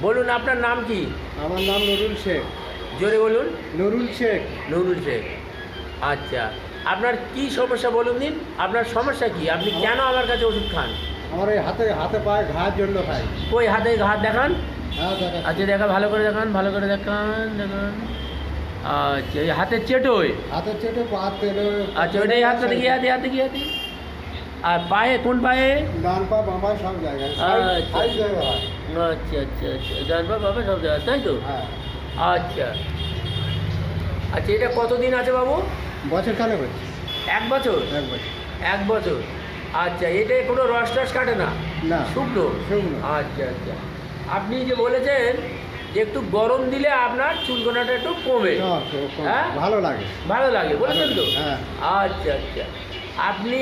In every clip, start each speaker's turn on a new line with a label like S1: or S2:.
S1: বলুন আপনার নাম কি?
S2: আমার নাম নুরুল শেখ।
S1: জোরে বলুন।
S2: নুরুল শেখ।
S1: নুরুল শেখ। আচ্ছা, আপনার কি সমস্যা বলুন দিন, আপনার সমস্যা কি? আপনি কেন আমার কাছে ওষুধ খান?
S2: আমার এই হাতে হাতে পায়ে ঘায়ের জন্য খাই।
S1: কই হাতে হাত দেখান।
S2: হ্যাঁ দেখা।
S1: আচ্ছা দেখা, ভালো করে দেখান, ভালো করে দেখান দেখান। আচ্ছা, এই হাতের চেটোয়।
S2: হাতের চেটে পা তেলে।
S1: আচ্ছা, ওইটা এই হাতটা দেখি, হাতে হাতে কি হাতে। আর পায়ে, কোন পায়ে?
S2: ডান পা বাম পা সব জায়গায়।
S1: আচ্ছা।
S2: সাইড জায়গায় হয়।
S1: আচ্ছা আচ্ছা আচ্ছা, ডান পা বাবা সব জায়গায়, তাই তো?
S2: হ্যাঁ।
S1: আচ্ছা আচ্ছা, এটা কতদিন আছে বাবু?
S2: বছর খানে হচ্ছে।
S1: 1 বছর?
S2: 1 বছর।
S1: 1 বছর। আচ্ছা, এটা কোনো রস টস কাটে না?
S2: না।
S1: শুকনো?
S2: শুকনো।
S1: আচ্ছা আচ্ছা, আপনি যে বলেছেন যে একটু গরম দিলে আপনার চুলকোনাটা একটু কমে।
S2: না,
S1: হ্যাঁ?
S2: ভালো লাগে।
S1: ভালো লাগে বলেছেন তো?
S2: হ্যাঁ।
S1: আচ্ছা আচ্ছা, আপনি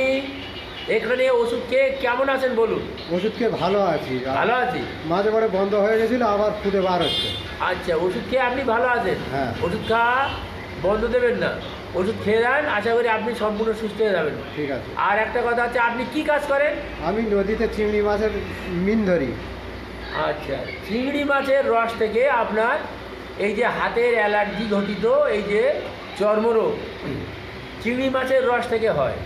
S1: এখানে ওষুধ খেয়ে কেমন আছেন বলুন?
S2: ওষুধ খেয়ে ভালো আছি।
S1: ভালো আছি।
S2: মাঝে মাঝে বন্ধ হয়ে গেছিল, আবার ফুটে বার হচ্ছে।
S1: আচ্ছা, ওষুধ খেয়ে আপনি ভালো আছেন?
S2: হ্যাঁ।
S1: ওষুধ খাওয়া বন্ধ দেবেন না, ওষুধ খেয়ে দেন, আশা করি আপনি সম্পূর্ণ সুস্থ হয়ে যাবেন।
S2: ঠিক আছে।
S1: আর একটা কথা হচ্ছে, আপনি কি কাজ করেন?
S2: আমি নদীতে চিংড়ি মাছের মিন ধরি।
S1: আচ্ছা, চিংড়ি মাছের রস থেকে আপনার এই যে হাতের অ্যালার্জি ঘটিত এই যে চর্মরোগ, চিংড়ি মাছের রস থেকে হয়।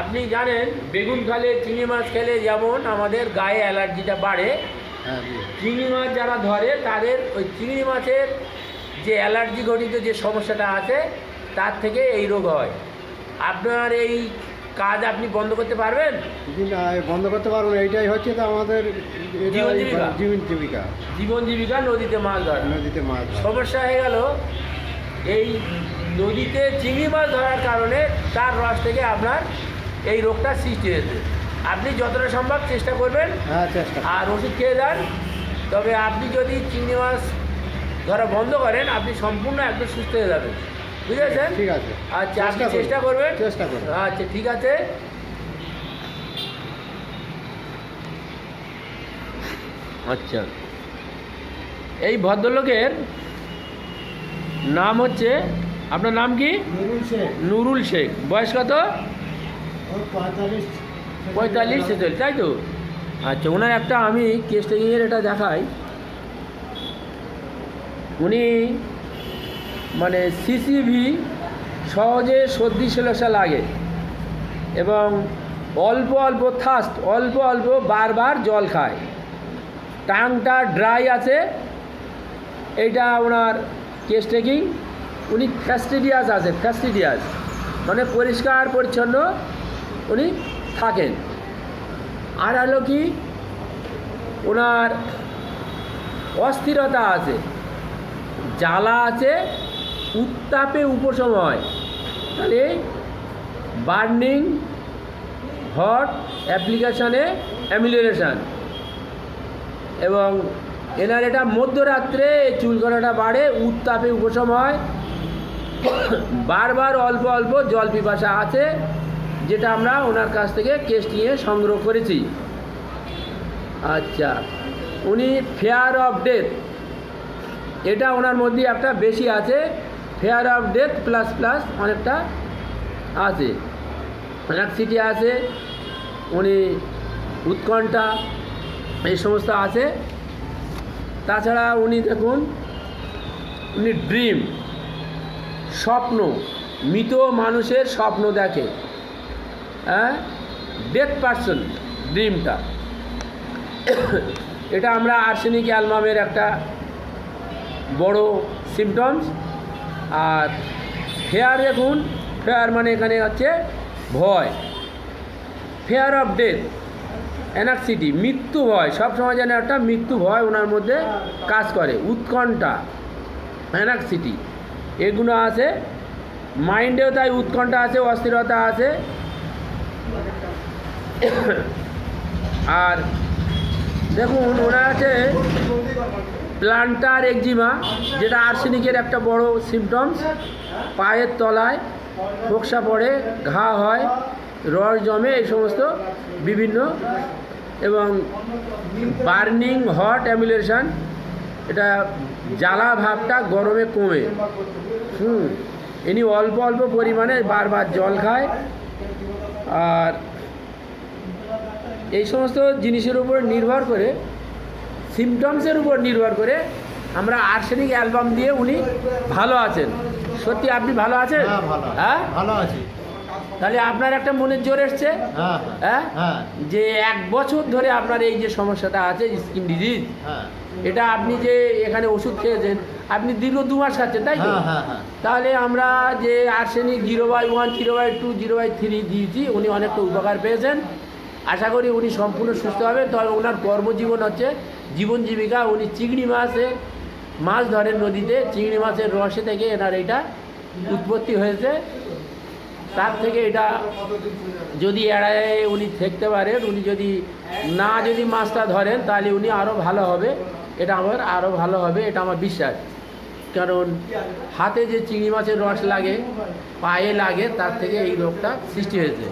S1: আপনি জানেন বেগুন খালে, চিংড়ি মাছ খেলে যেমন আমাদের গায়ে অ্যালার্জিটা বাড়ে,
S2: হ্যাঁ।
S1: চিংড়ি মাছ যারা ধরে তাদের ওই চিংড়ি মাছের যে অ্যালার্জি ঘটিত যে সমস্যাটা আছে তার থেকে এই রোগ হয়। আপনার এই কাজ আপনি বন্ধ করতে পারবেন?
S2: না, বন্ধ করতে পারবো না। এইটাই হচ্ছে তো আমাদের
S1: জীবন জীবিকা।
S2: জীবন জীবিকা।
S1: জীবন জীবিকা নদীতে মাছ ধরা।
S2: নদীতে মাছ ধরা।
S1: সমস্যা হয়ে গেল এই নদীতে চিংড়ি মাছ ধরার কারণে তার রস থেকে আপনার এই রোগটা সৃষ্টি হয়েছে। আপনি যতটা সম্ভব চেষ্টা করবেন,
S2: হ্যাঁ চেষ্টা।
S1: আর ওষুধ খেয়ে দেন। তবে আপনি যদি চিংড়ি মাছ ধরা বন্ধ করেন, আপনি সম্পূর্ণ একদম সুস্থ হয়ে যাবেন, বুঝেছেন?
S2: ঠিক আছে।
S1: আচ্ছা, আপনি
S2: চেষ্টা
S1: চেষ্টা করবেন।
S2: চেষ্টা করব।
S1: আচ্ছা ঠিক আছে। আচ্ছা, এই ভদ্রলোকের নাম হচ্ছে, আপনার নাম কি?
S2: নুরুল শেখ।
S1: নুরুল শেখ। বয়স কত?
S2: 45।
S1: 45 46, তাই তো? আচ্ছা, ওনার একটা আমি কেস টেকিংয়ের এটা দেখাই। উনি মানে সিসিভি সহজে সর্দি সেলসা লাগে এবং অল্প অল্প থাস্ট, অল্প অল্প বারবার জল খায়, টাংটা ড্রাই আছে, এইটা ওনার কেস টেকিং। উনি ফ্যাস্টিডিয়াস আছে, ফ্যাস্টিডিয়াস মানে পরিষ্কার পরিচ্ছন্ন উনি থাকেন। আর হলো কি, ওনার অস্থিরতা আছে, জ্বালা আছে, উত্তাপে উপশম হয়। তাহলে বার্নিং হট অ্যাপ্লিকেশানে অ্যামিলিয়েশন, এবং এনার এটা মধ্যরাত্রে চুলকোনাটা বাড়ে, উত্তাপে উপশম হয়, বারবার অল্প অল্প জল পিপাসা আছে, যেটা আমরা ওনার কাছ থেকে কেস নিয়ে সংগ্রহ করেছি। আচ্ছা, উনি ফেয়ার অফ ডেথ, এটা ওনার মধ্যে একটা বেশি আছে, fair of death plus plus অনেকটা আছে, অ্যাংজাইটি আছে, উনি উৎকণ্ঠা এই সমস্ত আছে। তাছাড়া উনি দেখুন, উনি ড্রিম, স্বপ্ন, মৃত মানুষের স্বপ্ন দেখে, হ্যাঁ, ডেথ পারসন ড্রিমটা। এটা আমরা আর্সেনিক অ্যালবামের একটা বড় সিমটমস। আর ফেয়ার দেখুন, ফেয়ার মানে এখানে হচ্ছে ভয়, ফেয়ার অফ ডেথ, অ্যাংজাইটি, মৃত্যু ভয়, সবসময় যেন একটা মৃত্যু ভয় ওনার মধ্যে কাজ করে, উৎকণ্ঠা, অ্যাংজাইটি এগুলো আছে। মাইন্ডেও তাই উৎকণ্ঠা আছে, অস্থিরতা আছে। আর দেখুন, ওনার আছে প্লান্টার একজিমা, যেটা আর্সেনিকের একটা বড় সিমটমস। পায়ের তলায় ফোকসা পড়ে, ঘা হয়, রস জমে, এই সমস্ত বিভিন্ন, এবং বার্নিং হট অ্যামিলিয়েশন, এটা জ্বালা ভাবটা গরমে কমে। ইনি অল্প অল্প পরিমাণে বারবার জল খায়। আর এই সমস্ত জিনিসের উপর নির্ভর করে সিমটমসের উপর নির্ভর করে আমরা আর্সেনিক অ্যালবাম দিয়ে উনি ভালো আছেন। সত্যি আপনি ভালো আছেন?
S2: হ্যাঁ ভালো আছি।
S1: হ্যাঁ,
S2: ভালো আছি।
S1: তাহলে আপনার একটা মনের জোর এসছে,
S2: হ্যাঁ
S1: হ্যাঁ,
S2: হ্যাঁ
S1: যে 1 বছর ধরে আপনার এই যে সমস্যাটা আছে স্কিন ডিজিজ,
S2: হ্যাঁ
S1: এটা আপনি যে এখানে ওষুধ খেয়েছেন, আপনি দীর্ঘ 2 মাস খাচ্ছেন, তাই তো?
S2: হ্যাঁ হ্যাঁ হ্যাঁ
S1: তাহলে আমরা যে আর্সেনিক 0/1, 0/2, 0/3 দিয়েছি, উনি অনেকটা উপকার পেয়েছেন। আশা করি উনি সম্পূর্ণ সুস্থ হবেন। তবে ওনার কর্মজীবন হচ্ছে জীবন জীবিকা, উনি চিংড়ি মাছ ধরেন নদীতে। চিংড়ি মাছের রসে থেকে এনার এটা উৎপত্তি হয়েছে। তার থেকে এটা যদি এড়ায় উনি থাকতে পারেন, উনি যদি মাছটা ধরেন, তাহলে উনি আরও ভালো হবে। এটা আমার আরও ভালো হবে, এটা আমার বিশ্বাস। কারণ হাতে যে চিংড়ি মাছের রস লাগে, পায়ে লাগে, তার থেকে এই রোগটা সৃষ্টি হয়েছে।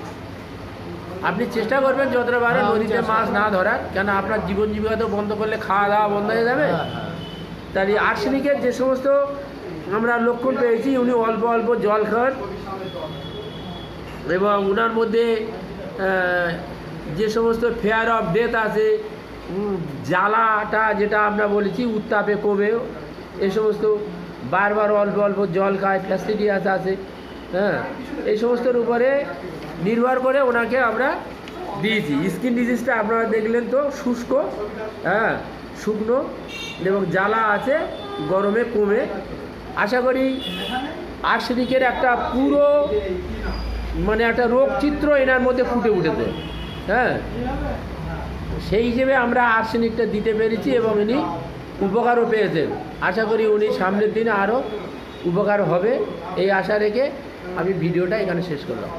S1: আপনি চেষ্টা করবেন যতটা পারেন
S2: হ্যাঁ,
S1: নদীতে
S2: চেষ্টা
S1: মাছ না ধরার, কেন আপনার জীবন জীবিকা তো বন্ধ করলে খাওয়া দাওয়া বন্ধ হয়ে যাবে।
S2: হ্যাঁ, হ্যাঁ।
S1: তাই আর্সেনিকের যে সমস্ত আমরা লক্ষণ পেয়েছি, উনি অল্প অল্প জল খান এবং ওনার মধ্যে যে সমস্ত ফেয়ার অফ ডেথ আছে, জ্বালাটা যেটা আমরা বলেছি উত্তাপে কমে, এই সমস্ত বারবার অল্প অল্প জল খায়, ফ্যাসিলিটিয়াস আছে, হ্যাঁ, এই সমস্তর উপরে নির্ভর করে ওনাকে আমরা দিয়েছি। স্কিন ডিজিজটা আপনারা দেখলেন তো, শুষ্ক, হ্যাঁ, শুকনো এবং জ্বালা আছে, গরমে কমে। আশা করি আর্সেনিকের একটা পুরো মানে একটা রোগ চিত্র এনার মধ্যে ফুটে উঠেছে, হ্যাঁ, সেই হিসেবে আমরা আর্সেনিকটা দিতে পেরেছি এবং উনি উপকারও পেয়েছেন। আশা করি উনি সামনের দিনে আরও উপকার হবে, এই আশা রেখে আমি ভিডিওটা এখানে শেষ করলাম।